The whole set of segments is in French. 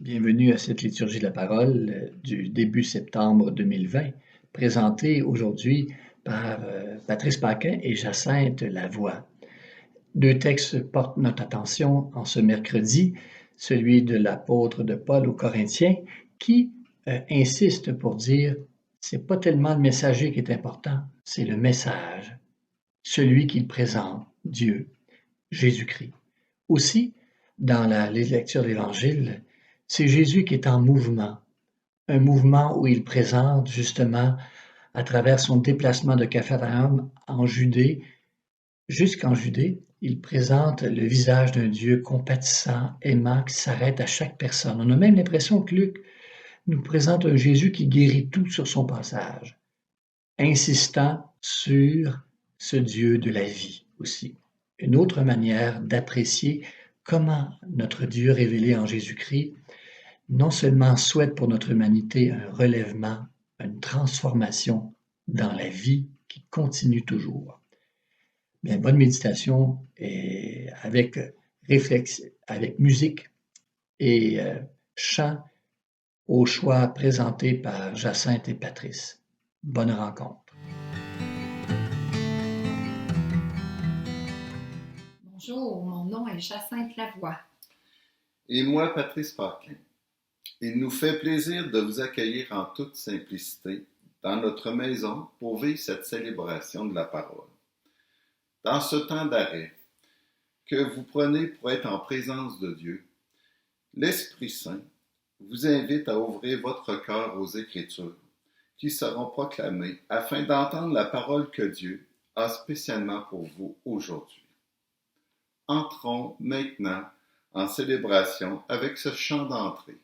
Bienvenue à cette liturgie de la parole du début septembre 2020, présentée aujourd'hui par Patrice Paquin et Jacinthe Lavoie. Deux textes portent notre attention en ce mercredi, celui de l'apôtre de Paul aux Corinthiens, qui insiste pour dire c'est pas tellement le messager qui est important, c'est le message, celui qu'il présente, Dieu, Jésus-Christ. Aussi, dans les lectures de l'Évangile, c'est Jésus qui est en mouvement, un mouvement où il présente justement, à travers son déplacement de Capharnaüm en Judée, jusqu'en Judée, il présente le visage d'un Dieu compatissant, aimant, qui s'arrête à chaque personne. On a même l'impression que Luc nous présente un Jésus qui guérit tout sur son passage, insistant sur ce Dieu de la vie aussi. Une autre manière d'apprécier comment notre Dieu révélé en Jésus-Christ non seulement souhaite pour notre humanité un relèvement, une transformation dans la vie qui continue toujours. Bien, bonne méditation et avec avec musique et chant au choix présenté par Jacinthe et Patrice. Bonne rencontre. Bonjour, mon nom est Jacinthe Lavoie. Et moi, Patrice Paquin. Il nous fait plaisir de vous accueillir en toute simplicité dans notre maison pour vivre cette célébration de la parole. Dans ce temps d'arrêt que vous prenez pour être en présence de Dieu, l'Esprit Saint vous invite à ouvrir votre cœur aux Écritures qui seront proclamées afin d'entendre la parole que Dieu a spécialement pour vous aujourd'hui. Entrons maintenant en célébration avec ce chant d'entrée.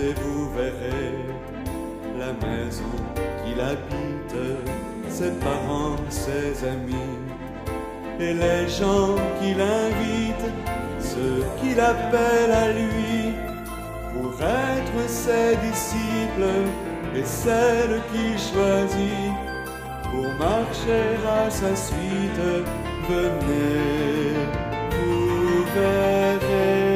Et vous verrez la maison qu'il habite, ses parents, ses amis, et les gens qu'il invite, ceux qu'il appelle à lui, pour être ses disciples et celles qu'il choisit, pour marcher à sa suite. Venez, vous verrez.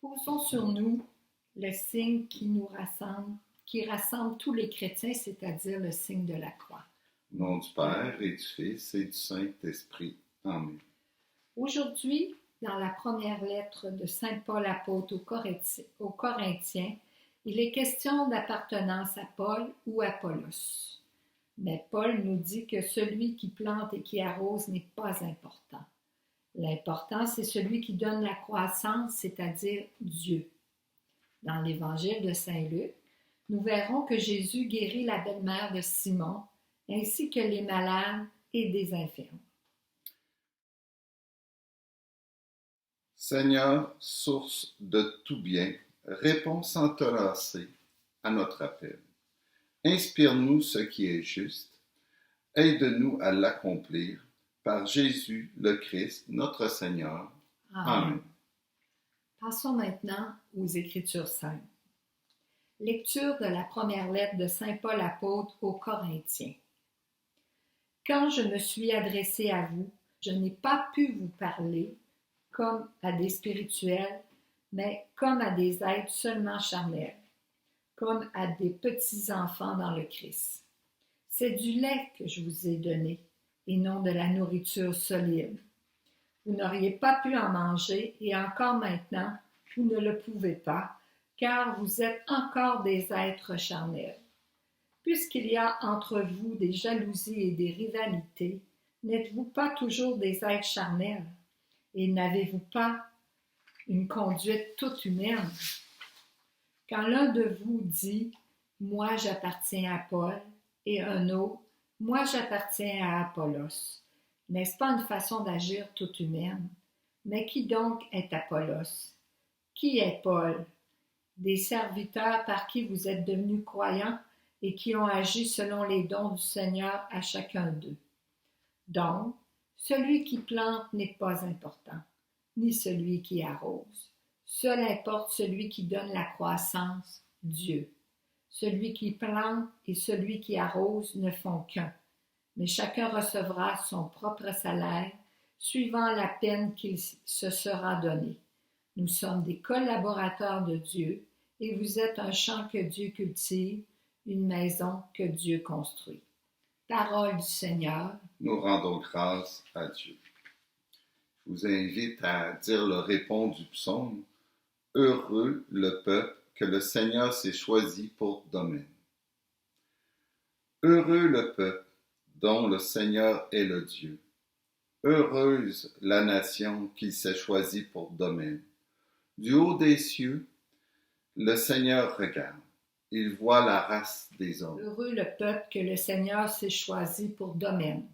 Posons sur nous le signe qui nous rassemble, qui rassemble tous les chrétiens, c'est-à-dire le signe de la croix. Au nom du Père et du Fils et du Saint-Esprit. Amen. Aujourd'hui, dans la première lettre de Saint Paul apôtre aux Corinthiens, il est question d'appartenance à Paul ou Apollos. Mais Paul nous dit que celui qui plante et qui arrose n'est pas important. L'important, c'est celui qui donne la croissance, c'est-à-dire Dieu. Dans l'évangile de Saint Luc, nous verrons que Jésus guérit la belle-mère de Simon, ainsi que les malades et des infirmes. Seigneur, source de tout bien, réponds sans te lasser à notre appel. Inspire-nous ce qui est juste, aide-nous à l'accomplir par Jésus le Christ, notre Seigneur. Amen. Passons maintenant aux Écritures saintes. Lecture de la première lettre de Saint Paul apôtre aux Corinthiens. Quand je me suis adressée à vous, je n'ai pas pu vous parler comme à des spirituels, mais comme à des êtres seulement charnels, comme à des petits enfants dans le Christ. C'est du lait que je vous ai donné, et non de la nourriture solide. Vous n'auriez pas pu en manger, et encore maintenant, vous ne le pouvez pas, car vous êtes encore des êtres charnels. Puisqu'il y a entre vous des jalousies et des rivalités, n'êtes-vous pas toujours des êtres charnels? Et n'avez-vous pas une conduite toute humaine? Quand l'un de vous dit « Moi j'appartiens à Paul » et un autre « Moi j'appartiens à Apollos », n'est-ce pas une façon d'agir toute humaine? Mais qui donc est Apollos? Qui est Paul? Des serviteurs par qui vous êtes devenus croyants et qui ont agi selon les dons du Seigneur à chacun d'eux. Donc, celui qui plante n'est pas important, ni celui qui arrose. Seul importe celui qui donne la croissance, Dieu. Celui qui plante et celui qui arrose ne font qu'un, mais chacun recevra son propre salaire, suivant la peine qu'il se sera donnée. Nous sommes des collaborateurs de Dieu, et vous êtes un champ que Dieu cultive, une maison que Dieu construit. Parole du Seigneur. Nous rendons grâce à Dieu. Je vous invite à dire le répond du psaume. Heureux le peuple que le Seigneur s'est choisi pour domaine. Heureux le peuple dont le Seigneur est le Dieu. Heureuse la nation qu'il s'est choisie pour domaine. Du haut des cieux, le Seigneur regarde. Il voit la race des hommes. Heureux le peuple que le Seigneur s'est choisi pour domaine.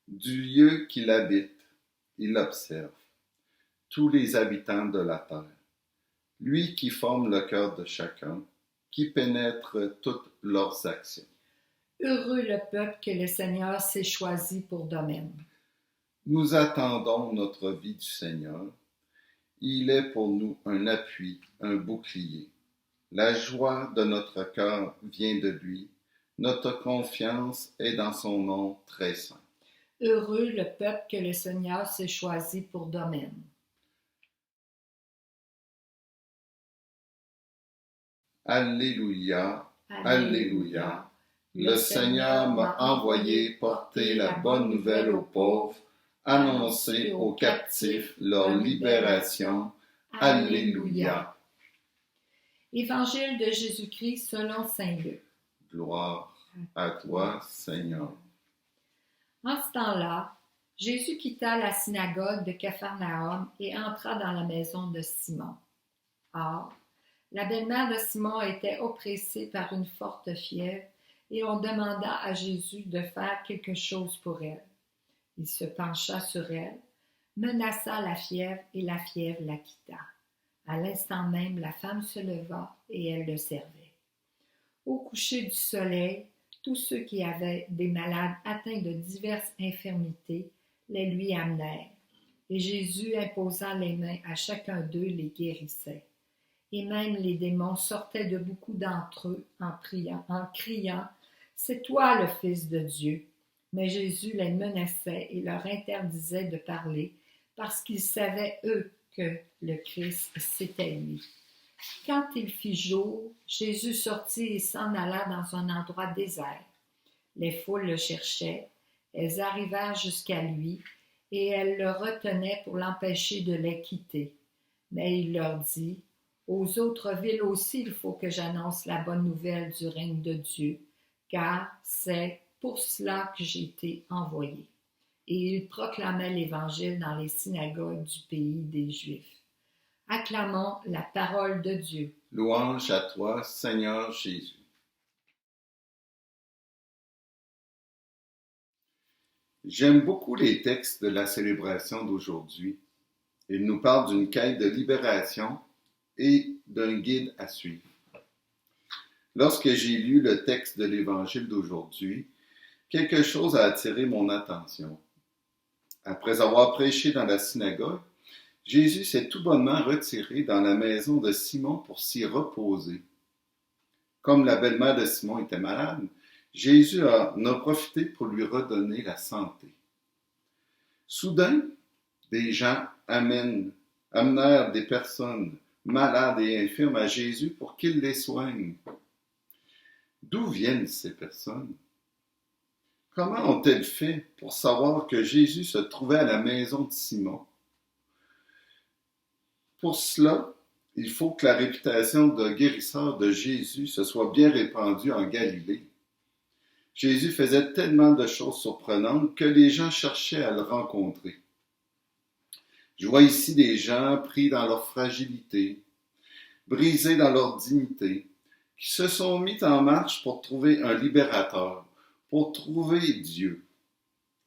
Du lieu qu'il habite, il observe tous les habitants de la terre. Lui qui forme le cœur de chacun, qui pénètre toutes leurs actions. Heureux le peuple que le Seigneur s'est choisi pour domaine. Nous attendons notre vie du Seigneur. Il est pour nous un appui, un bouclier. La joie de notre cœur vient de lui. Notre confiance est dans son nom très saint. Heureux le peuple que le Seigneur s'est choisi pour domaine. Alléluia, Alléluia. Le Seigneur m'a envoyé porter la bonne nouvelle aux pauvres, annoncer aux captifs leur libération. Alléluia. Évangile de Jésus-Christ selon saint Luc. Gloire à toi, Seigneur. En ce temps-là, Jésus quitta la synagogue de Capharnaüm et entra dans la maison de Simon. Or, la belle-mère de Simon était oppressée par une forte fièvre et on demanda à Jésus de faire quelque chose pour elle. Il se pencha sur elle, menaça la fièvre et la fièvre la quitta. À l'instant même, la femme se leva et elle le servait. Au coucher du soleil, tous ceux qui avaient des malades atteints de diverses infirmités les lui amenèrent, et Jésus, imposant les mains à chacun d'eux, les guérissait. Et même les démons sortaient de beaucoup d'entre eux en criant « C'est toi le Fils de Dieu ». Mais Jésus les menaçait et leur interdisait de parler parce qu'ils savaient, eux, que le Christ, c'était lui. Quand il fit jour, Jésus sortit et s'en alla dans un endroit désert. Les foules le cherchaient, elles arrivèrent jusqu'à lui, et elles le retenaient pour l'empêcher de les quitter. Mais il leur dit, « Aux autres villes aussi il faut que j'annonce la bonne nouvelle du règne de Dieu, car c'est pour cela que j'ai été envoyé. » Et il proclamait l'Évangile dans les synagogues du pays des Juifs. Acclamons la parole de Dieu. Louange à toi, Seigneur Jésus. J'aime beaucoup les textes de la célébration d'aujourd'hui. Ils nous parlent d'une quête de libération et d'un guide à suivre. Lorsque j'ai lu le texte de l'Évangile d'aujourd'hui, quelque chose a attiré mon attention. Après avoir prêché dans la synagogue, Jésus s'est tout bonnement retiré dans la maison de Simon pour s'y reposer. Comme la belle-mère de Simon était malade, Jésus en a profité pour lui redonner la santé. Soudain, des gens amenèrent des personnes malades et infirmes à Jésus pour qu'il les soigne. D'où viennent ces personnes? Comment ont-elles fait pour savoir que Jésus se trouvait à la maison de Simon? Pour cela, il faut que la réputation de guérisseur de Jésus se soit bien répandue en Galilée. Jésus faisait tellement de choses surprenantes que les gens cherchaient à le rencontrer. Je vois ici des gens pris dans leur fragilité, brisés dans leur dignité, qui se sont mis en marche pour trouver un libérateur, pour trouver Dieu.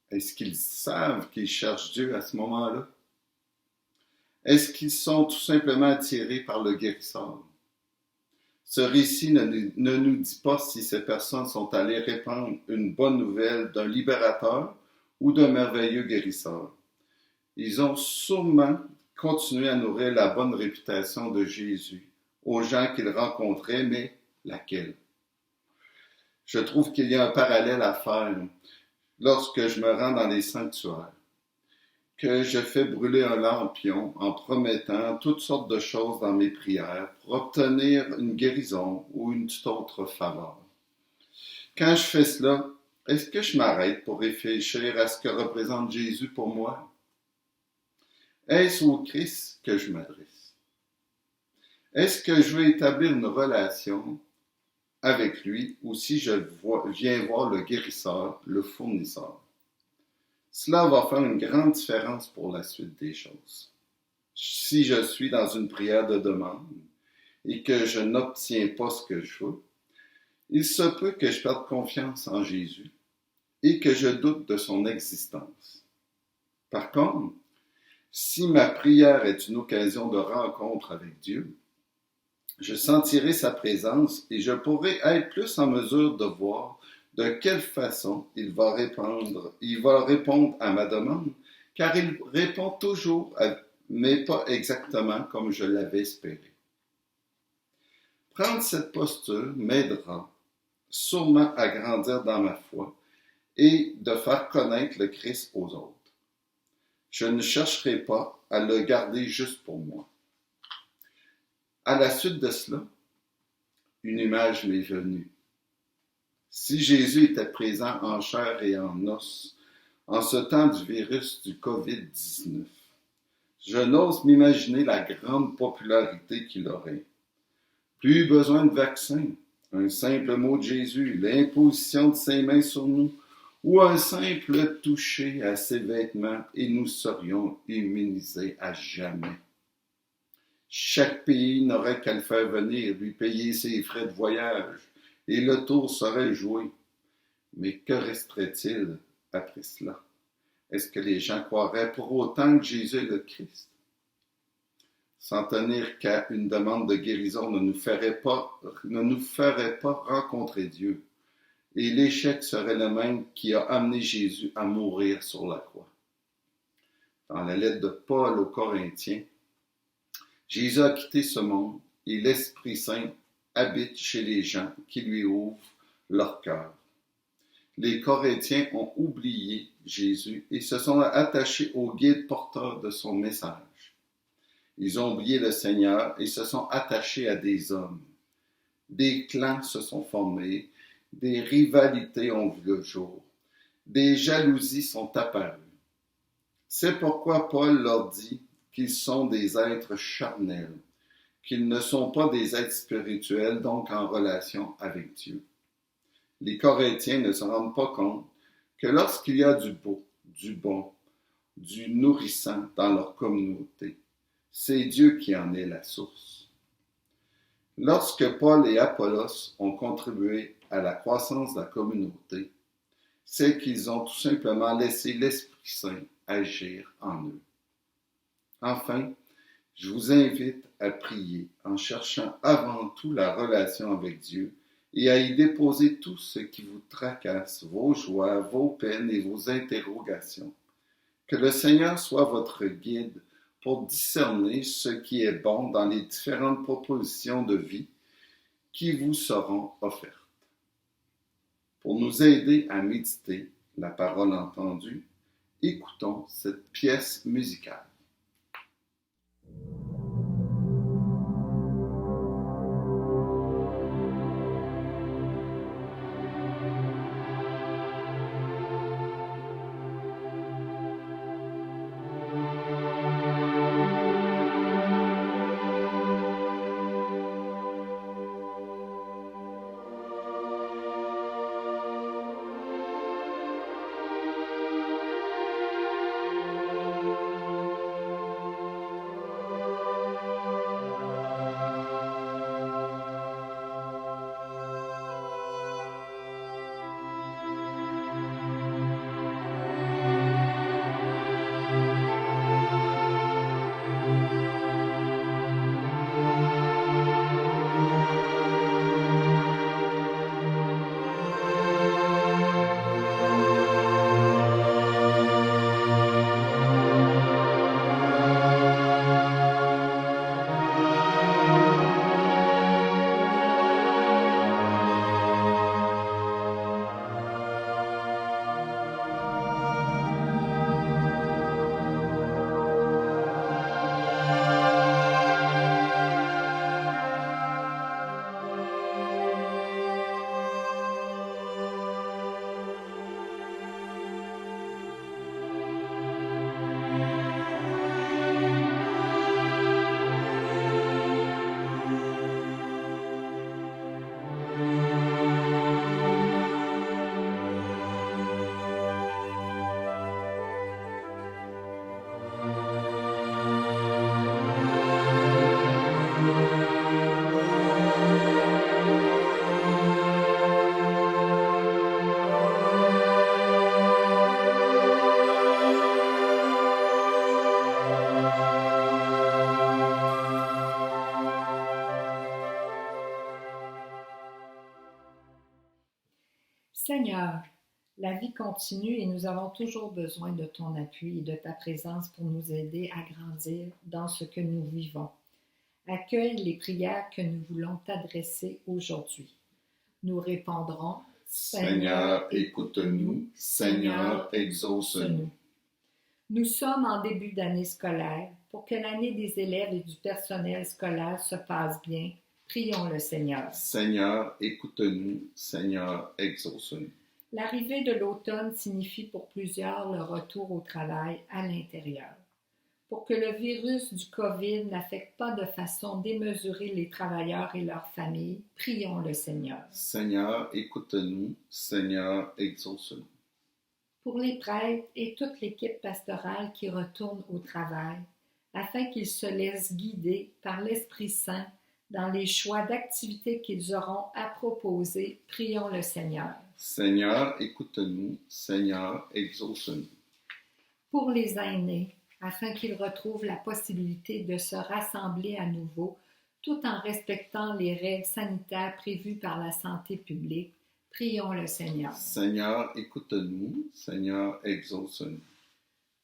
Est-ce qu'ils savent qu'ils cherchent Dieu à ce moment-là? Est-ce qu'ils sont tout simplement attirés par le guérisseur? Ce récit ne nous dit pas si ces personnes sont allées répandre une bonne nouvelle d'un libérateur ou d'un merveilleux guérisseur. Ils ont sûrement continué à nourrir la bonne réputation de Jésus aux gens qu'ils rencontraient, mais laquelle? Je trouve qu'il y a un parallèle à faire lorsque je me rends dans les sanctuaires, que je fais brûler un lampion en promettant toutes sortes de choses dans mes prières pour obtenir une guérison ou une toute autre faveur. Quand je fais cela, est-ce que je m'arrête pour réfléchir à ce que représente Jésus pour moi? Est-ce au Christ que je m'adresse? Est-ce que je veux établir une relation avec lui ou si je viens voir le guérisseur, le fournisseur? Cela va faire une grande différence pour la suite des choses. Si je suis dans une prière de demande et que je n'obtiens pas ce que je veux, il se peut que je perde confiance en Jésus et que je doute de son existence. Par contre, si ma prière est une occasion de rencontre avec Dieu, je sentirai sa présence et je pourrai être plus en mesure de voir de quelle façon il va répondre à ma demande, car il répond toujours, mais pas exactement comme je l'avais espéré. Prendre cette posture m'aidera sûrement à grandir dans ma foi et de faire connaître le Christ aux autres. Je ne chercherai pas à le garder juste pour moi. À la suite de cela, une image m'est venue. Si Jésus était présent en chair et en os, en ce temps du virus du COVID-19, je n'ose m'imaginer la grande popularité qu'il aurait. Plus besoin de vaccin, un simple mot de Jésus, l'imposition de ses mains sur nous, ou un simple toucher à ses vêtements et nous serions immunisés à jamais. Chaque pays n'aurait qu'à le faire venir, lui payer ses frais de voyage, et le tour serait joué. Mais que resterait-il après cela? Est-ce que les gens croiraient pour autant que Jésus est le Christ? S'en tenir qu'à une demande de guérison ne nous ferait pas rencontrer Dieu. Et l'échec serait le même qui a amené Jésus à mourir sur la croix. Dans la lettre de Paul aux Corinthiens, Jésus a quitté ce monde et l'Esprit Saint habite chez les gens qui lui ouvrent leur cœur. Les Corinthiens ont oublié Jésus et se sont attachés au guide porteur de son message. Ils ont oublié le Seigneur et se sont attachés à des hommes. Des clans se sont formés, des rivalités ont vu le jour, des jalousies sont apparues. C'est pourquoi Paul leur dit qu'ils sont des êtres charnels, qu'ils ne sont pas des êtres spirituels, donc en relation avec Dieu. Les Corinthiens ne se rendent pas compte que lorsqu'il y a du beau, du bon, du nourrissant dans leur communauté, c'est Dieu qui en est la source. Lorsque Paul et Apollos ont contribué à la croissance de la communauté, c'est qu'ils ont tout simplement laissé l'Esprit Saint agir en eux. Enfin, je vous invite à prier en cherchant avant tout la relation avec Dieu et à y déposer tout ce qui vous tracasse, vos joies, vos peines et vos interrogations. Que le Seigneur soit votre guide pour discerner ce qui est bon dans les différentes propositions de vie qui vous seront offertes. Pour nous aider à méditer la parole entendue, écoutons cette pièce musicale. Seigneur, la vie continue et nous avons toujours besoin de ton appui et de ta présence pour nous aider à grandir dans ce que nous vivons. Accueille les prières que nous voulons t'adresser aujourd'hui. Nous répondrons, Seigneur, écoute-nous. Seigneur, exauce-nous. Nous sommes en début d'année scolaire. Pour que l'année des élèves et du personnel scolaire se passe bien, prions le Seigneur. Seigneur, écoute-nous. Seigneur, exauce-nous. L'arrivée de l'automne signifie pour plusieurs le retour au travail à l'intérieur. Pour que le virus du COVID n'affecte pas de façon démesurée les travailleurs et leurs familles, prions le Seigneur. Seigneur, écoute-nous. Seigneur, exauce-nous. Pour les prêtres et toute l'équipe pastorale qui retourne au travail, afin qu'ils se laissent guider par l'Esprit Saint dans les choix d'activités qu'ils auront à proposer, prions le Seigneur. Seigneur, écoute-nous. Seigneur, exauce-nous. Pour les aînés, afin qu'ils retrouvent la possibilité de se rassembler à nouveau, tout en respectant les règles sanitaires prévues par la santé publique, prions le Seigneur. Seigneur, écoute-nous. Seigneur, exauce-nous.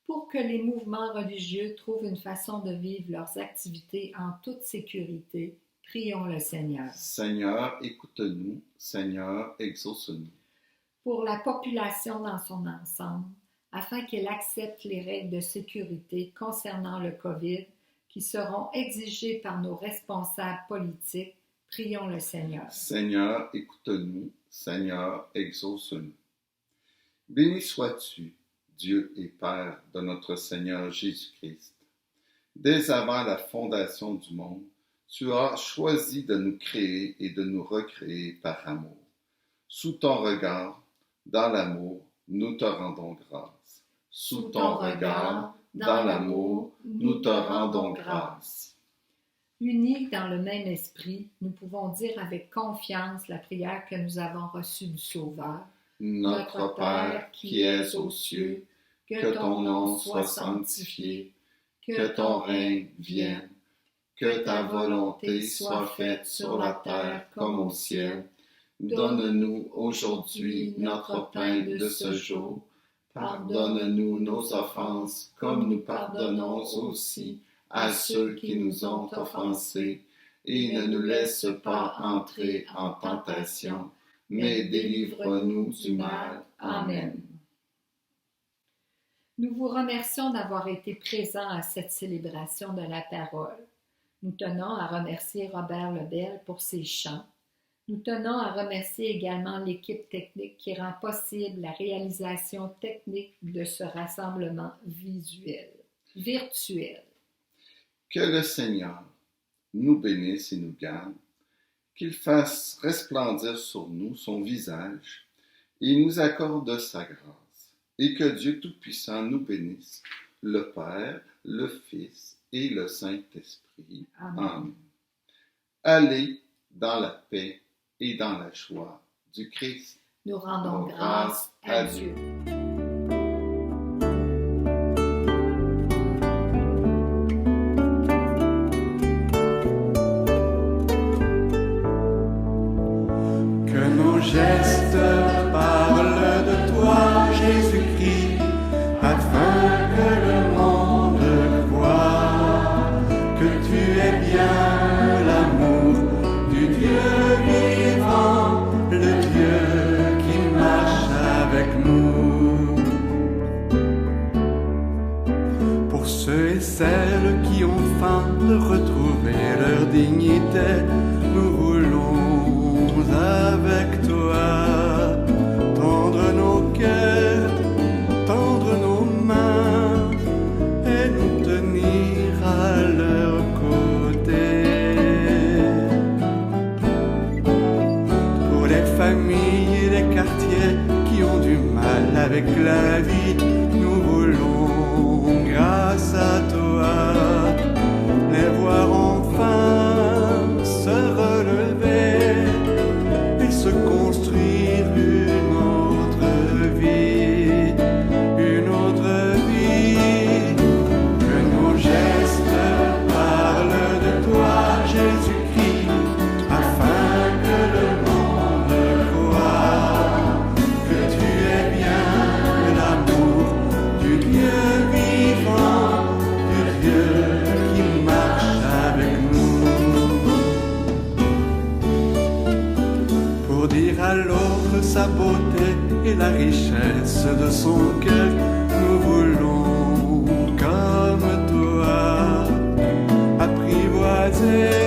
Pour que les mouvements religieux trouvent une façon de vivre leurs activités en toute sécurité, prions le Seigneur. Seigneur, écoute-nous. Seigneur, exauce-nous. Pour la population dans son ensemble, afin qu'elle accepte les règles de sécurité concernant le COVID qui seront exigées par nos responsables politiques, prions le Seigneur. Seigneur, écoute-nous. Seigneur, exauce-nous. Béni sois-tu, Dieu et Père de notre Seigneur Jésus-Christ. Dès avant la fondation du monde, tu as choisi de nous créer et de nous recréer par amour. Sous ton regard, dans l'amour, nous te rendons grâce. Sous ton regard, dans l'amour, nous te rendons grâce. Unis dans le même esprit, nous pouvons dire avec confiance la prière que nous avons reçue du Sauveur. Notre Père qui es aux cieux, que ton nom soit sanctifié, que ton règne vienne, que ta volonté soit faite sur la terre comme au ciel. Donne-nous aujourd'hui notre pain de ce jour. Pardonne-nous nos offenses comme nous pardonnons aussi à ceux qui nous ont offensés. Et ne nous laisse pas entrer en tentation, mais délivre-nous du mal. Amen. Nous vous remercions d'avoir été présents à cette célébration de la parole. Nous tenons à remercier Robert Lebel pour ses chants. Nous tenons à remercier également l'équipe technique qui rend possible la réalisation technique de ce rassemblement virtuel. Que le Seigneur nous bénisse et nous garde, qu'il fasse resplendir sur nous son visage et nous accorde sa grâce, et que Dieu Tout-Puissant nous bénisse, le Père, le Fils et le Saint-Esprit. Amen. Allez dans la paix et dans la joie du Christ. Nous rendons grâce à Dieu. Que nos gestes parlent de toi, Jésus-Christ, afin que le monde voie que tu es bien l'amour du Dieu vivant, le Dieu qui marche avec nous. Pour ceux et celles qui ont faim de retrouver leur dignité, nous voulons avec toi tendre nos cœurs, tendre nos mains et nous tenir à leur côté. Pour les familles et les quartiers qui ont du mal avec la vie, nous voulons, grâce à toi, les voir enfin se relever et se construire une autre vie, une autre vie. Que nos gestes parlent de toi, Jésus-Christ, afin que le monde voie que tu es bien l'amour du Dieu vivant, du Dieu qui marche avec nous. Pour dire à l'autre sa beauté et la richesse de son cœur, nous voulons, comme toi, apprivoiser